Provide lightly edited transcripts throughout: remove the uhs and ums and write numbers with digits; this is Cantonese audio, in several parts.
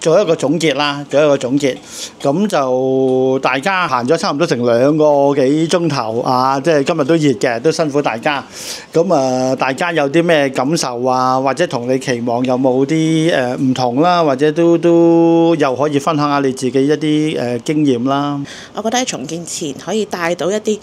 做一個總結啦，咁就大家行咗差唔多成2個幾鐘頭啊，即係今日都熱嘅，都辛苦大家。咁大家有啲咩感受啊？或者同你期望有冇啲唔同啦？或者都又可以分享下你自己一啲經驗啦。我覺得喺重建前可以帶到一啲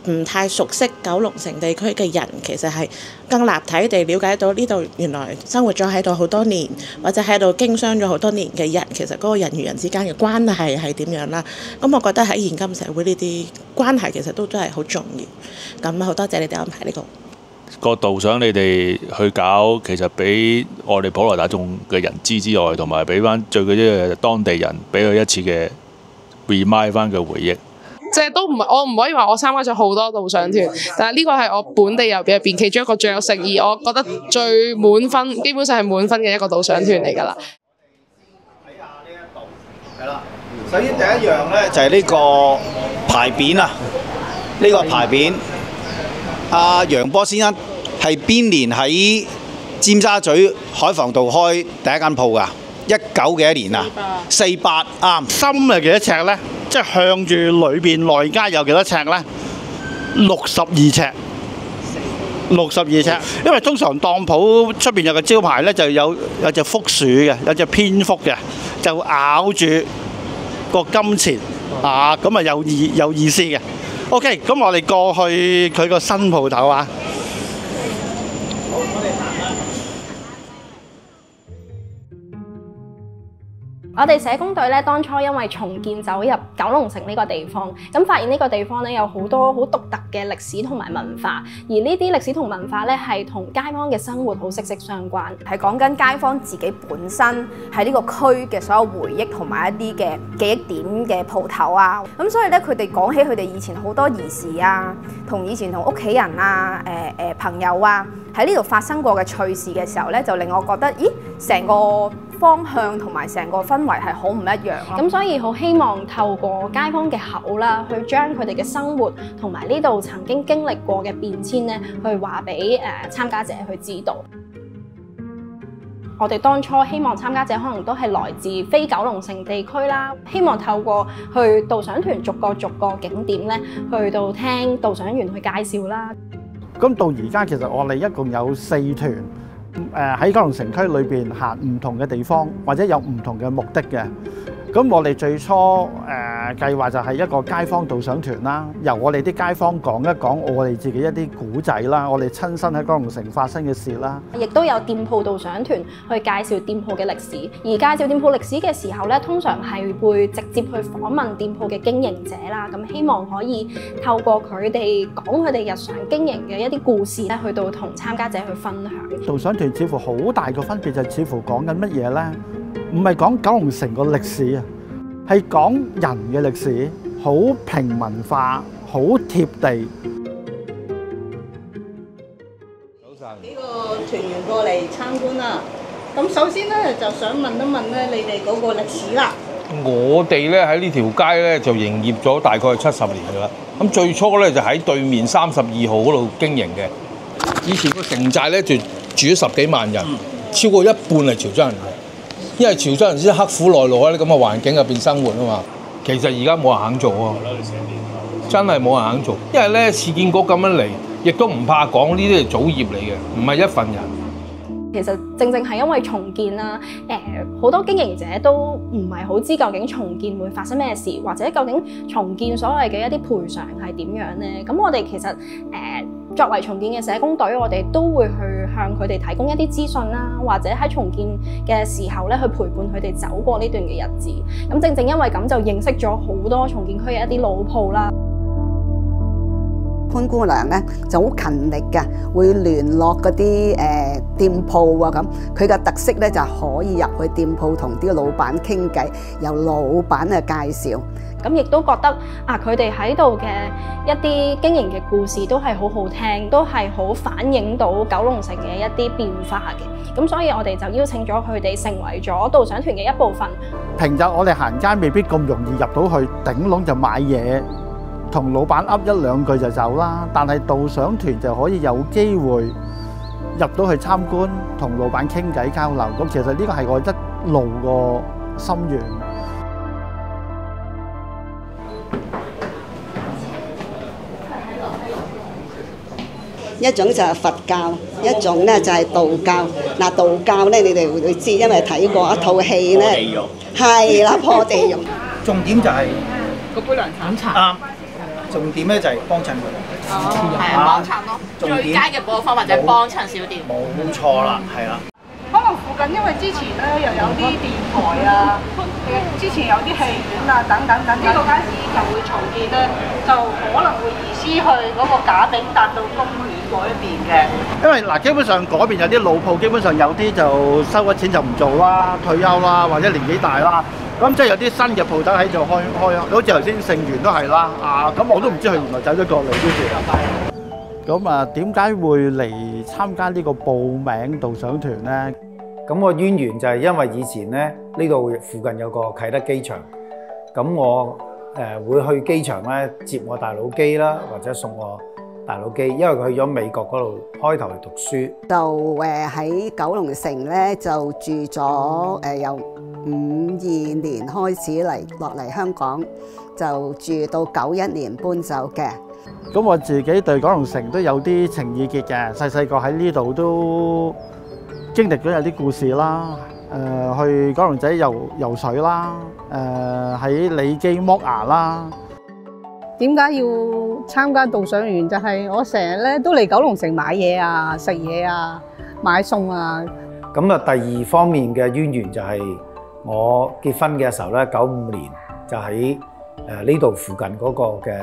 唔太熟悉九龍城地區嘅人，其實係更立體地了解到呢度原來生活咗喺度好多年，或者喺度經商咗好多年嘅人，其實嗰個人與人之間嘅關係係點樣啦。咁我覺得喺現今社會呢啲關係其實都真係好重要。咁好多謝你哋安排呢個導賞，你哋去搞，其實俾我哋普羅大眾嘅人知之外，同埋俾翻最緊要嘅當地人俾佢一次嘅 remind 翻嘅回憶。即係都唔係，我唔可以話我參加咗好多導賞團，但係呢個係我本地遊入邊其中一個最有誠意，我覺得最滿分，基本上係滿分嘅一個導賞團嚟㗎啦。睇下呢一度係啦，首先第一樣咧就係呢個牌匾啊，呢個牌匾，阿楊波先生係邊年喺尖沙咀海防道開第一間鋪㗎？19幾年啊？48啱。深係幾多尺咧？即係向住裏邊內街有幾多尺咧？62尺。62尺。因為通常當鋪出邊有個招牌咧，就有隻福鼠嘅，有隻蝙蝠嘅，就咬住個金錢啊，咁啊有意思嘅。OK， 咁我哋過去佢個新鋪頭啊。我哋社工隊咧，當初因為重建走入九龍城呢個地方，咁發現呢個地方咧有好多好獨特嘅歷史同埋文化，而呢啲歷史同文化咧係同街坊嘅生活好息息相關，係講緊街坊自己本身喺呢個區嘅所有回憶同埋一啲嘅記憶點嘅鋪頭啊，咁所以咧佢哋講起佢哋以前好多兒時啊，同以前同屋企人啊、朋友啊喺呢度發生過嘅趣事嘅時候咧，就令我覺得，咦，成個方向同埋成個氛圍係好唔一樣咯。咁所以好希望透過街坊嘅口啦，去將佢哋嘅生活同埋呢度曾經經歷過嘅變遷咧，去話俾參加者去知道。我哋當初希望參加者可能都係來自非九龍城地區啦，希望透過去導賞團逐個景點咧，去到聽導賞員去介紹啦。咁到而家其實我哋一共有4團。喺九龍城區裏邊行唔同嘅地方，或者有唔同嘅目的嘅。咁我哋最初計劃就係一個街坊導賞團啦，由我哋啲街坊講一講我哋自己一啲古仔啦，我哋親身喺九龍城發生嘅事啦。亦都有店鋪導賞團去介紹店鋪嘅歷史，而介紹店鋪歷史嘅時候咧，通常係會直接去訪問店鋪嘅經營者啦。咁希望可以透過佢哋講佢哋日常經營嘅一啲故事咧，去到同參加者去分享。導賞團似乎好大個分別就似乎講緊乜嘢咧？唔係講九龍城個歷史啊，係講人嘅歷史，好平民化，好貼地。早晨，幾個團員過嚟參觀啦。咁首先咧就想問一問咧，你哋嗰個歷史啦。我哋咧喺呢條街咧就營業咗大概70年㗎啦。咁最初咧就喺對面32號嗰度經營嘅。以前個城寨咧就住咗10幾萬人，超過一半係潮州人嘅。因為潮州人先刻苦耐勞喺啲咁嘅環境入邊生活啊嘛，其實而家冇人肯做喎，真係冇人肯做。因為咧市建局咁樣嚟，亦都唔怕講呢啲係祖業嚟嘅，唔係一份人。其實正係因為重建啦，好多經營者都唔係好知究竟重建會發生咩事，或者究竟重建所謂嘅一啲賠償係點樣咧？咁我哋其實作為重建嘅社工隊，我哋都會去向佢哋提供一啲資訊啦，或者喺重建嘅時候咧，去陪伴佢哋走過呢段嘅日子。咁正因為咁，就認識咗好多重建區嘅一啲老鋪啦。潘姑娘咧就好勤力㗎，會聯絡嗰啲店鋪啊咁。佢嘅特色咧就可以入去店鋪同啲老闆傾偈，由老闆嘅介紹。咁亦都覺得佢哋喺度嘅一啲經營嘅故事都係好好聽，都係好反映到九龍城嘅一啲變化嘅。咁所以我哋就邀請咗佢哋成為咗導賞團嘅一部分。平日我哋行街未必咁容易入到去，頂籠就買嘢，同老闆噏1兩句就走啦。但係導賞團就可以有機會入到去參觀，同老闆傾偈交流。咁其實呢個係我一路個心願。一種就係佛教，一種咧就係道教。嗱，道教咧你哋會知，因為睇過一套戲咧，係啦，破地獄。重點就係個杯涼茶。啱。重點咧就係幫襯佢。係啊，幫襯咯。最佳嘅播放或者幫襯小店。冇錯啦，係啦。可能附近因為之前咧又有啲電台啊，之前有啲戲院啊等等等，呢個街市就會重建咧，就可能會移師去嗰個賈炳達道公園嗰一邊嘅。因為嗱，基本上嗰邊有啲老鋪，基本上有啲就收咗錢就唔做啦，退休啦，或者年紀大啦。咁即係有啲新嘅鋪頭喺度開，好似頭先盛源都係啦。咁我都唔知佢原來走咗過嚟呢邊。咁點解會嚟參加呢個報名導賞團呢？咁個淵源就係因為以前咧呢度附近有個啟德機場，咁我會去機場咧接我大佬機啦，或者送我大佬機，因為佢去咗美國嗰度開頭嚟讀書。就喺九龍城咧就住咗由52年開始落嚟香港，就住到91年搬走嘅。咁我自己對九龍城都有啲情意結嘅，細個喺呢度都經歷咗有啲故事啦。去九龍仔游水啦，喺李基剝牙啦。點解要參加導賞員？就係我成日咧都嚟九龍城買嘢啊、食嘢啊、買餸啊。咁第二方面嘅淵源就係我結婚嘅時候咧，95年就喺呢度附近嗰個嘅。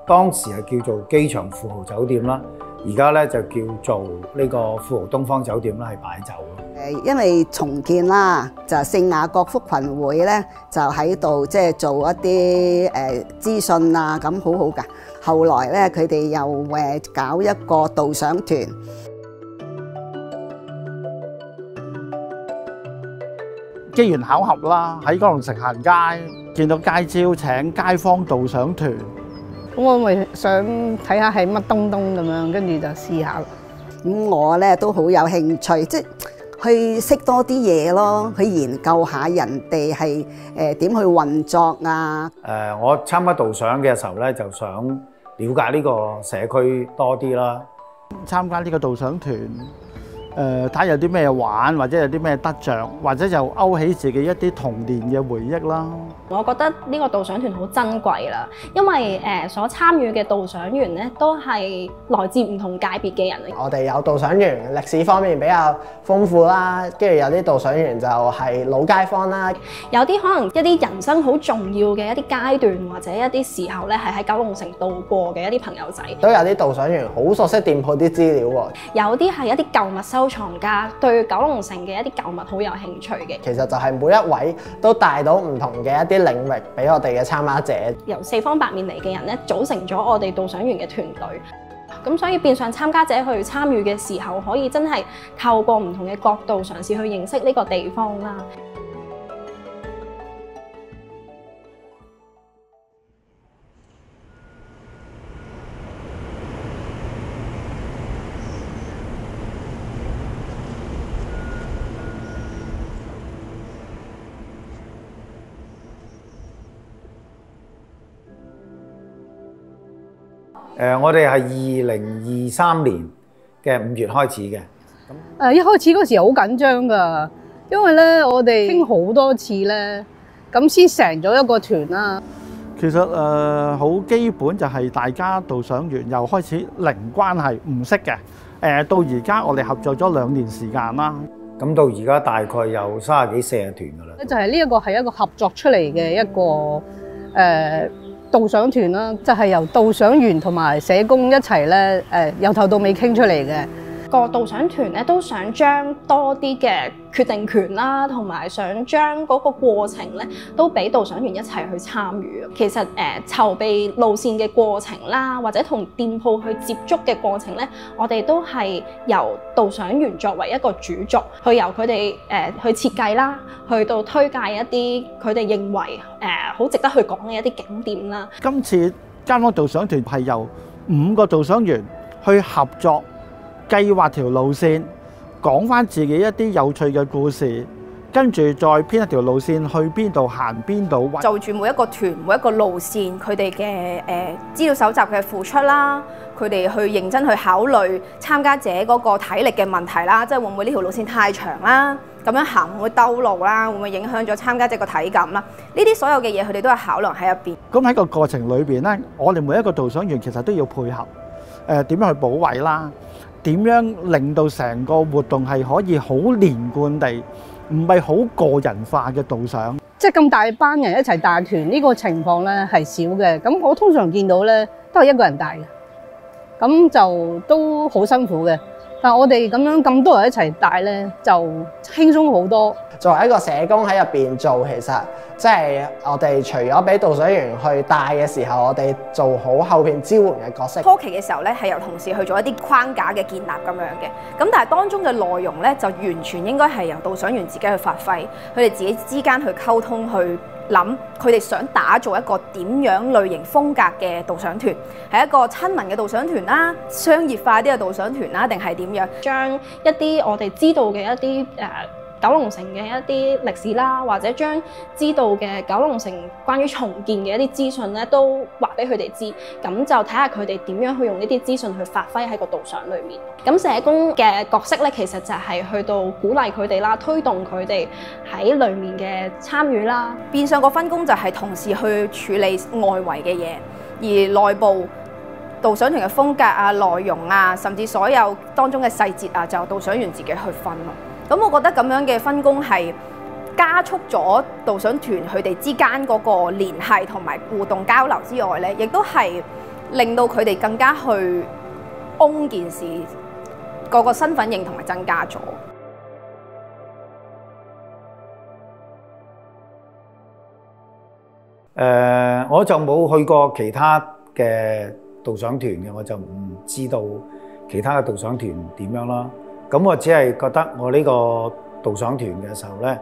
當時係叫做機場富豪酒店啦，而家咧就叫做呢個富豪東方酒店啦，係擺酒咯。因為重建啦，就聖雅各福群會咧就喺度即係做一啲資訊啊，咁好好㗎。後來咧佢哋又搞一個導賞團。機緣巧合啦，喺九龍城行街，見到街招請街坊導賞團。咁我咪想睇下係乜東東咁樣，跟住就試下。咁我咧都好有興趣，即係去識多啲嘢咯，去研究下人哋係點去運作啊。我參加導賞嘅時候咧，就想了解呢個社區多啲啦。參加呢個導賞團。睇下有啲咩玩，或者有啲咩得着，或者就勾起自己一啲童年嘅回憶啦。我覺得呢個導賞團好珍貴啦，因為所參與嘅導賞員咧都係來自唔同界別嘅人嚟。我哋有導賞員歷史方面比較豐富啦，跟住有啲導賞員就係老街坊啦。有啲可能一啲人生好重要嘅一啲階段或者一啲時候咧，係喺九龍城度過嘅一啲朋友仔。都有啲導賞員好熟悉店鋪啲資料喎。有啲係一啲舊物收藏家，對九龍城嘅一啲舊物好有興趣嘅。其實就係每一位都帶到唔同嘅一啲領域俾我哋嘅參加者。由四方八面嚟嘅人咧，組成咗我哋導賞員嘅團隊。咁所以變相參加者去參與嘅時候，可以真係透過唔同嘅角度嘗試去認識呢個地方啦。我哋係2023年嘅5月開始嘅。一開始嗰時好緊張㗎，因為咧我哋傾好多次咧，咁先成咗一個團啦。其實好基本就係大家導賞員又開始零關係，唔識嘅。到而家我哋合作咗2年時間啦。咁到而家大概有30幾40團㗎啦。就係呢一個係一個合作出嚟嘅一個導賞團啦，就係由導賞員同埋社工一齊咧，由頭到尾傾出嚟嘅。個導賞團咧都想將多啲嘅決定權啦，同埋想將嗰個過程咧都俾導賞員一齊去參與。其實籌備路線嘅過程啦，或者同店鋪去接觸嘅過程咧，我哋都係由導賞員作為一個主軸，去由佢哋去設計啦，去到推介一啲佢哋認為好值得去講嘅一啲景點啦。今次街坊導賞團係由5個導賞員去合作計劃條路線，講翻自己一啲有趣嘅故事，跟住再編一條路線去邊度行邊度。就住每一個團每一個路線，佢哋嘅資料搜集嘅付出啦，佢哋去認真去考慮參加者嗰個體力嘅問題啦，即係會唔會呢條路線太長啦？咁樣行會兜路啦，會唔會影響咗參加者個體感啦？呢啲所有嘅嘢，佢哋都係考量喺入邊。咁喺個過程裏邊呢，我哋每一個導賞員其實都要配合，點樣去補位啦？點樣令到成個活動係可以好連貫地，唔係好個人化嘅導賞？即係咁大班人一齊帶團呢個情況咧係少嘅。咁我通常見到咧都係一個人帶嘅，咁就都好辛苦嘅。但係我哋咁多人一齊帶咧，就輕鬆好多。作為一個社工喺入邊做，其實即係我哋除咗俾導賞員去帶嘅時候，我哋做好後邊支援嘅角色。初期嘅時候咧，係由同事去做一啲框架嘅建立咁樣嘅，咁但係當中嘅內容咧，就完全應該係由導賞員自己去發揮，佢哋自己之間去溝通去諗，佢哋想打造一個點樣類型風格嘅導賞團，係一個親民嘅導賞團啦，商業化啲嘅導賞團啦，定係點樣？將一啲我哋知道嘅一啲九龍城嘅一啲歷史啦，或者將知道嘅九龍城關於重建嘅一啲資訊咧，都話俾佢哋知，咁就睇下佢哋點樣去用呢啲資訊去發揮喺個導賞裏面。咁社工嘅角色咧，其實就係去到鼓勵佢哋啦，推動佢哋喺裏面嘅參與啦。變相個分工就係同時去處理外圍嘅嘢，而內部導賞團嘅風格啊、內容啊，甚至所有當中嘅細節啊，就由導賞員自己去分咯。咁我覺得咁樣嘅分工係加速咗導賞團佢哋之間嗰個聯繫同埋互動交流之外咧，亦都係令到佢哋更加去 own 件事，個身份認同係增加咗。我就冇去過其他嘅導賞團嘅，我就唔知道其他嘅導賞團點樣啦。咁我只係覺得我呢個導賞團嘅時候咧，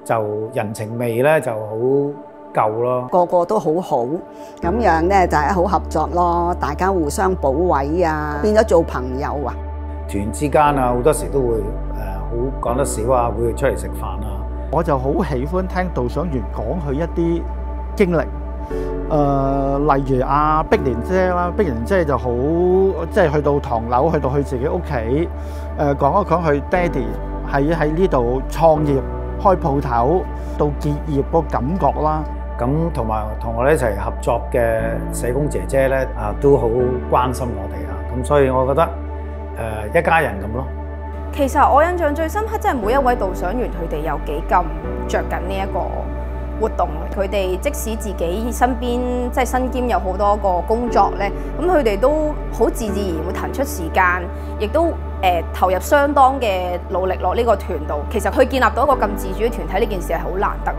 就人情味咧就好夠咯。個個都好好，咁樣咧就係好合作咯，大家互相補位啊，變咗做朋友啊。團之間啊，好多時都會好講得少啊，會出嚟食飯啊。我就好喜歡聽導賞員講佢一啲經歷。例如阿碧蓮姐啦，碧蓮姐就好，即係去到唐樓，去到佢自己屋企，講一講佢爹哋喺呢度創業開鋪頭到結業個感覺啦。咁同埋同我哋一齊合作嘅社工姐姐咧，都好關心我哋啊。咁所以我覺得一家人咁咯。其實我印象最深刻，即係每一位導賞員佢哋有幾咁着緊呢一個活動，佢哋即使自己身邊即係身兼有好多個工作咧，咁佢哋都好自然會騰出時間，亦都投入相當嘅努力落呢個團度。其實佢建立到一個咁自主嘅團體，呢件事係好難得。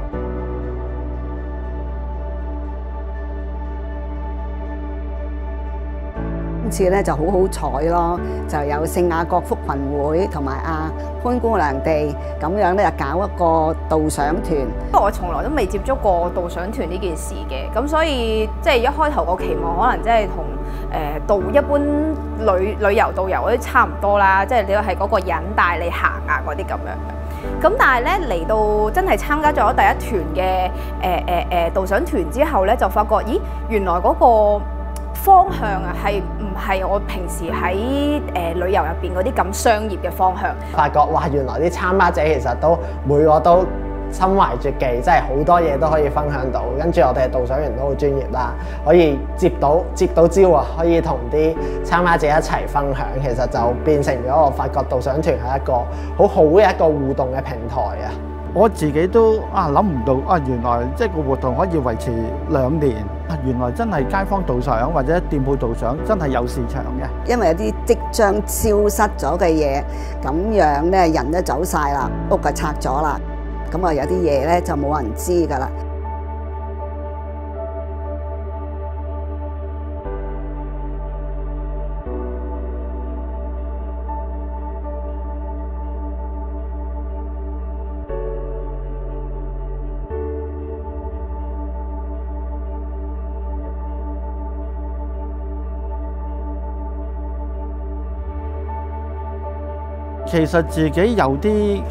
今次咧就好好彩咯，就有聖雅各福群會同埋阿潘姑娘地咁樣咧，就搞一個導賞團。因為我從來都未接觸過導賞團呢件事嘅，咁所以即係一開頭個期望可能即係同一般旅遊導遊嗰啲差唔多啦，即係你係嗰個人帶你行啊嗰啲咁樣嘅。咁但係咧嚟到真係參加咗第一團嘅導賞團之後咧，就發覺咦原來嗰個方向啊，係唔係我平時喺旅遊入邊嗰啲咁商業嘅方向？發覺哇，原來啲參加者其實都每個都心懷絕技，真係好多嘢都可以分享到。跟住我哋嘅導賞員都好專業啦，可以接到招啊，可以同啲參加者一齊分享。其實就變成咗我發覺導賞團係一個好好嘅一個互動嘅平台啊！我自己都諗唔到原來即係個活動可以維持2年，原來真係街坊導賞或者店鋪導賞真係有市場嘅。因為有啲即將消失咗嘅嘢，咁樣咧人都走晒啦，屋就拆咗啦，咁有啲嘢咧就冇人知㗎啦。其實自己有啲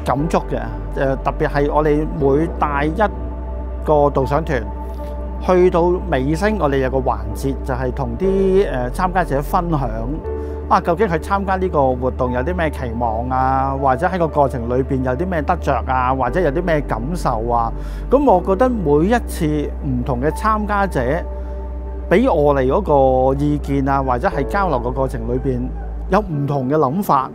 感觸嘅，特別係我哋每帶一個導賞團去到尾聲，我哋有個環節就係同啲參加者分享究竟佢參加呢個活動有啲咩期望啊，或者喺個過程裏邊有啲咩得着啊，或者有啲咩感受啊。咁我覺得每一次唔同嘅參加者俾我哋嗰個意見啊，或者係交流嘅過程裏邊有唔同嘅諗法。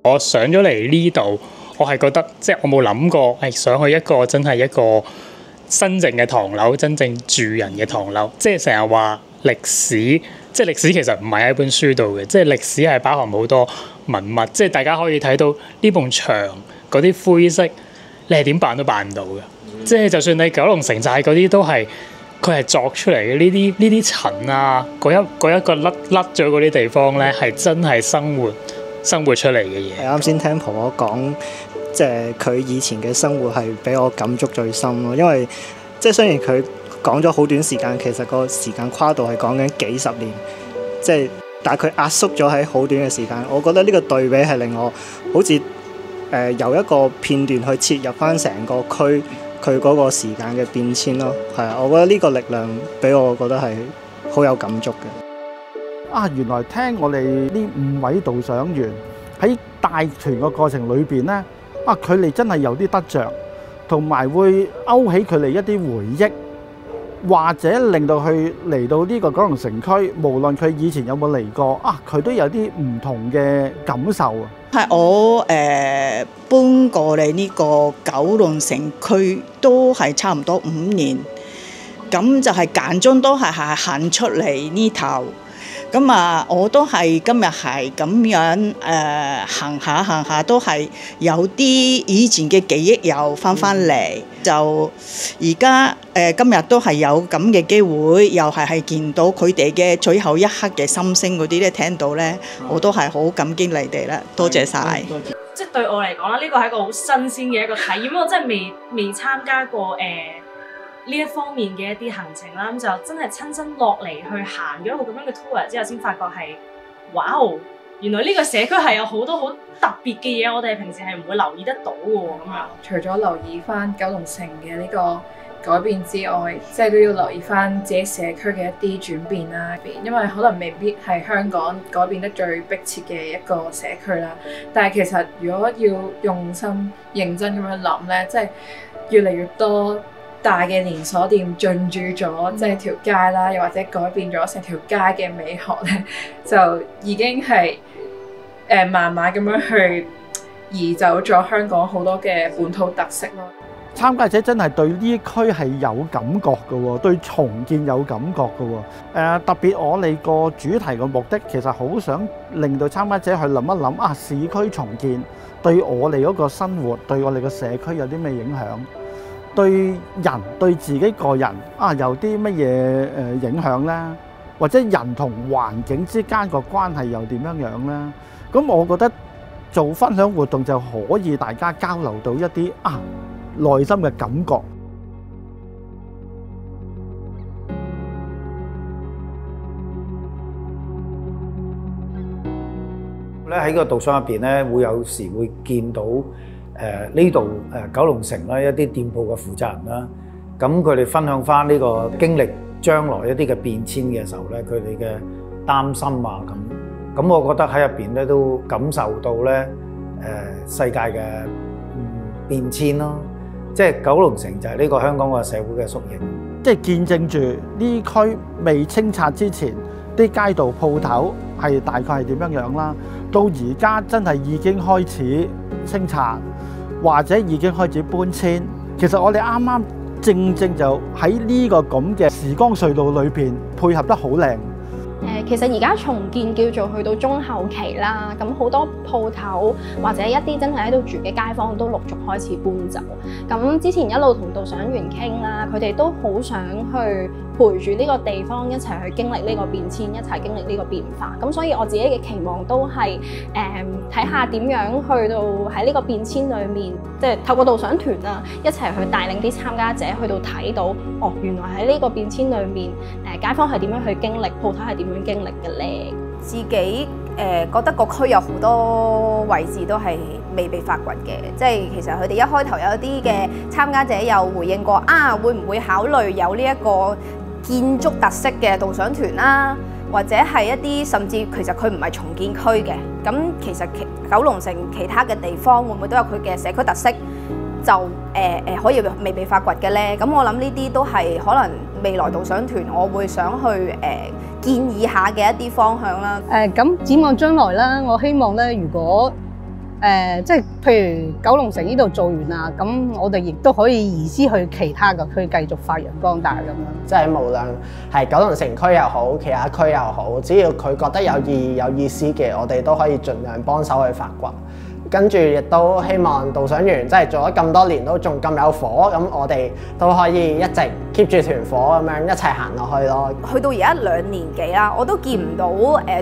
我上咗嚟呢度，我係覺得即係我冇諗過係想去一個真係一個真正嘅唐樓，真正住人嘅唐樓。即係成日話歷史，即係歷史其實唔係喺本書度嘅，即係歷史係包含好多文物。即係大家可以睇到呢埲牆嗰啲灰色，你係點扮都扮唔到嘅。即係就算你九龍城寨嗰啲都係佢係作出嚟嘅，呢啲塵啊，嗰一個甩咗嗰啲地方咧，係真係生活出嚟嘅嘢。啱先聽婆婆講，即係佢以前嘅生活係俾我感觸最深咯。因為即係雖然佢講咗好短時間，其實個時間跨度係講緊幾十年，即係但係佢壓縮咗喺好短嘅時間。我覺得呢個對比係令我好似由一個片段去切入翻成個區佢嗰個時間嘅變遷咯。係啊，我覺得呢個力量俾我覺得係好有感觸嘅。原來聽我哋呢5位導賞員喺帶團個過程裏邊呢，佢哋真係有啲得着，同埋會勾起佢哋一啲回憶，或者令到佢嚟到呢個九龍城區，無論佢以前有冇嚟過，佢都有啲唔同嘅感受。係我搬過嚟呢個九龍城區都係差唔多5年，咁就係間中都係行出嚟呢頭。咁我都係今日係咁樣行下都係有啲以前嘅記憶又翻嚟，就而家今日都係有咁嘅機會，又係見到佢哋嘅最後一刻嘅心聲嗰啲咧，聽到咧，我都係好感激你哋啦，多謝晒。即係對我嚟講啦，呢個係一個好新鮮嘅一個體驗，因為我真係未參加過呢一方面嘅一啲行程啦，咁就真係親身落嚟去行咗一個咁樣嘅 tour 之後，先發覺係，哇哦，原來呢個社區係有好多好特別嘅嘢，我哋平時係唔會留意得到嘅喎，咁樣。除咗留意翻九龍城嘅呢個改變之外，即係都要留意翻自己社區嘅一啲轉變啦。因為可能未必係香港改變得最迫切嘅一個社區啦，但係其實如果要用心認真咁樣諗咧，即係越嚟越多大嘅連鎖店進駐咗即係條街啦，又或者改變咗成條街嘅美學咧，就已經係慢慢咁樣去移走咗香港好多嘅本土特色咯。參加者真係對呢區係有感覺嘅喎，對重建有感覺嘅喎。特別我哋個主題嘅目的，其實好想令到參加者去諗一諗市區重建對我哋嗰個生活，對我哋個社區有啲咩影響？對人對自己個人有啲乜嘢影響呢？或者人同環境之間個關係又點樣樣呢？咁我覺得做分享活動就可以大家交流到一啲內心嘅感覺。咧喺個導賞入邊咧，會有時會見到呢度九龍城咧一啲店鋪嘅負責人啦，咁佢哋分享翻呢個經歷將來一啲嘅變遷嘅時候咧，佢哋嘅擔心咁我覺得喺入邊咧都感受到咧世界嘅變遷咯，即係九龍城就係呢個香港個社會嘅縮影，即係見證住呢區未清拆之前啲街道鋪頭係大概係點樣樣啦，到而家真係已經開始清拆，或者已經開始搬遷。其實我哋啱啱正就喺呢個咁嘅時光隧道裏邊配合得好靚。其實而家重建叫做去到中後期啦，咁好多鋪頭或者一啲真係喺度住嘅街坊都陸續開始搬走。咁之前一路同導賞員傾啦，佢哋都好想去陪住呢個地方一齊去經歷呢個變遷，一齊經歷呢個變化。咁所以我自己嘅期望都係睇下點樣去到喺呢個變遷裏面，即係透過導賞團啦，一齊去帶領啲參加者去到睇到，原來喺呢個變遷裏面，街坊係點樣去經歷，鋪頭係點樣經經歷嘅咧？自己覺得個區有好多位置都係未被發掘嘅，即係其實佢哋一開頭有啲嘅參加者有回應過啊，會唔會考慮有呢一個建築特色嘅導賞團啦，或者係一啲甚至其實佢唔係重建區嘅，咁其實九龍城其他嘅地方會唔會都有佢嘅社區特色，就可以未被發掘嘅咧？咁我諗呢啲都係可能未來導賞團我會想去建議下嘅一啲方向啦。咁展望將來啦，我希望咧，如果即係譬如九龍城呢度做完啦，咁我哋亦都可以移師去其他嘅區繼續發揚光大咁樣。即係無論係九龍城區又好，其他區又好，只要佢覺得有意義、有意思嘅，我哋都可以盡量幫手去發掘。跟住亦都希望導賞員即係做咗咁多年都仲咁有火，咁我哋都可以一直 keep 住團火咁樣一齊行落去咯。去到而家2年幾啦，我都見唔到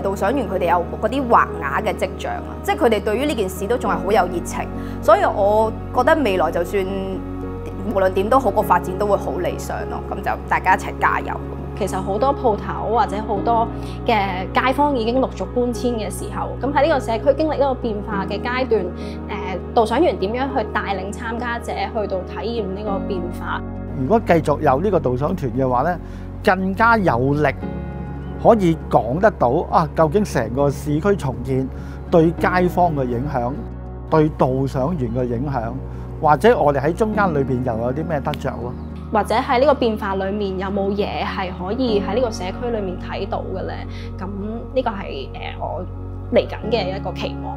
導賞員佢哋有嗰啲橫額嘅跡象啊，即係佢哋對於呢件事都仲係好有熱情，所以我覺得未來就算無論點都好，個發展都會好理想咯。咁就大家一齊加油。其實好多鋪頭或者好多嘅街坊已經陸續搬遷嘅時候，咁喺呢個社區經歷一個變化嘅階段，導賞員點樣去帶領參加者去到體驗呢個變化？如果繼續有呢個導賞團嘅話咧，更加有力可以講得到啊！究竟成個市區重建對街坊嘅影響，對導賞員嘅影響，或者我哋喺中間裏邊又有啲咩得着咯？或者喺呢個變化裏面有冇嘢係可以喺呢個社區裏面睇到嘅咧？咁呢個係我嚟緊嘅一個期望。